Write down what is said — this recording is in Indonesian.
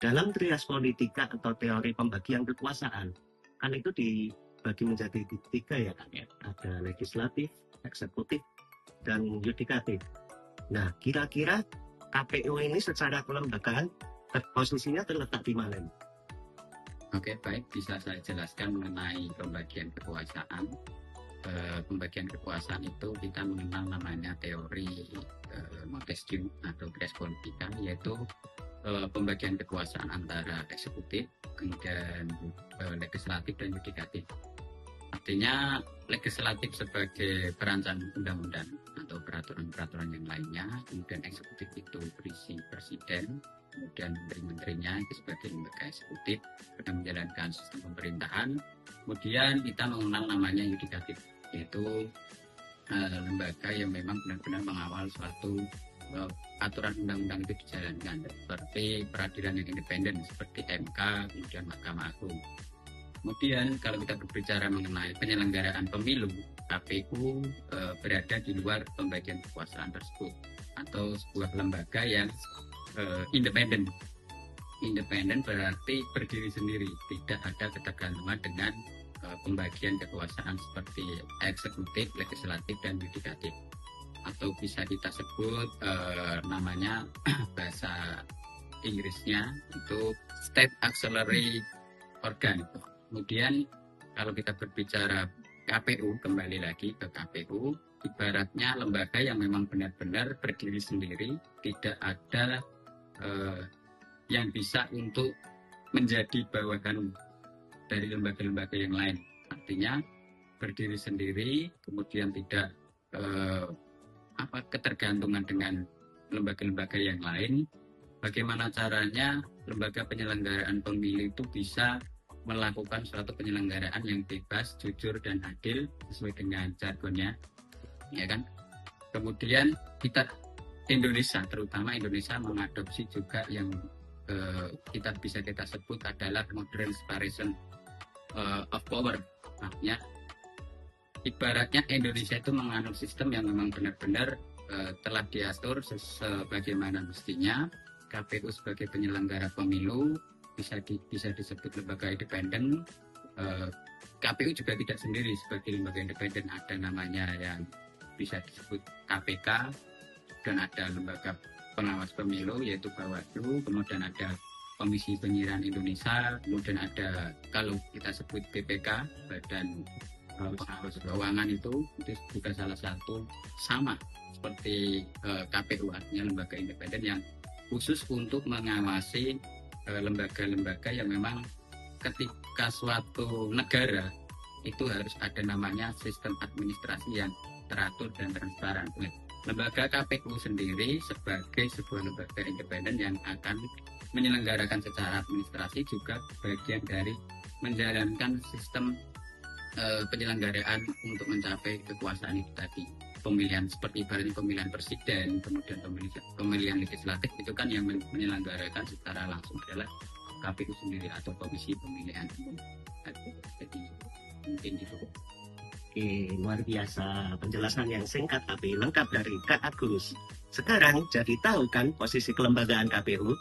dalam trias politika atau teori pembagian kekuasaan, kan itu dibagi menjadi tiga ya kan ya. Ada legislatif, eksekutif, dan yudikatif. Nah, kira-kira KPU ini secara kelembagaan posisinya terletak di mana? Oke, baik, bisa saya jelaskan mengenai pembagian kekuasaan. Pembagian kekuasaan itu kita mengenal namanya teori Montesquieu atau trias politika, yaitu pembagian kekuasaan antara eksekutif, kemudian legislatif dan yudikatif. Artinya legislatif sebagai perancang undang-undang atau peraturan-peraturan yang lainnya, kemudian eksekutif itu berisi presiden, kemudian menteri-menterinya itu sebagai lembaga eksekutif yang menjalankan sistem pemerintahan. Kemudian kita mengenal namanya yudikatif, yaitu lembaga yang memang benar-benar mengawal suatu aturan undang-undang itu dijalankan, seperti peradilan yang independen seperti MK, kemudian Mahkamah Agung. Kemudian kalau kita berbicara mengenai penyelenggaraan pemilu, KPU berada di luar pembagian kekuasaan tersebut, atau sebuah lembaga yang independen. Independen berarti berdiri sendiri, tidak ada ketergantungan dengan pembagian kekuasaan seperti eksekutif, legislatif, dan yudikatif. Atau bisa kita sebut namanya bahasa Inggrisnya itu State Auxiliary Organ. Kemudian kalau kita berbicara KPU, kembali lagi ke KPU, ibaratnya lembaga yang memang benar-benar berdiri sendiri, tidak ada yang bisa untuk menjadi bawahan dari lembaga-lembaga yang lain. Artinya berdiri sendiri, kemudian tidak ketergantungan dengan lembaga-lembaga yang lain. Bagaimana caranya lembaga penyelenggaraan pemilu itu bisa melakukan suatu penyelenggaraan yang bebas, jujur, dan adil sesuai dengan jargonnya, ya kan? Kemudian kita Indonesia, terutama Indonesia mengadopsi juga yang kita sebut adalah modern separation of power. Artinya ibaratnya Indonesia itu menganut sistem yang memang benar-benar telah diatur sebagaimana mestinya. KPU sebagai penyelenggara pemilu bisa disebut lembaga independen. KPU juga tidak sendiri sebagai lembaga independen, ada namanya yang bisa disebut KPK, dan ada lembaga pengawas pemilu yaitu Bawaslu, kemudian ada Komisi Pemilihan Indonesia, kemudian ada kalau kita sebut BPK, Badan Pengawas Keuangan, itu juga salah satu sama seperti KPU, artinya lembaga independen yang khusus untuk mengawasi lembaga-lembaga yang memang ketika suatu negara itu harus ada namanya sistem administrasi yang teratur dan transparan. Lembaga KPU sendiri sebagai sebuah lembaga independen yang akan menyelenggarakan secara administrasi juga bagian dari menjalankan sistem penyelenggaraan untuk mencapai kekuasaan itu tadi. Pemilihan seperti ibaratnya pemilihan presiden, kemudian pemilihan legislatif itu kan yang menyelenggarakan secara langsung adalah KPU sendiri atau Komisi Pemilihan Umum. Jadi mungkin itu. Oke, luar biasa penjelasan yang singkat tapi lengkap dari Kak Agus. Sekarang jadi tahu kan posisi kelembagaan KPU?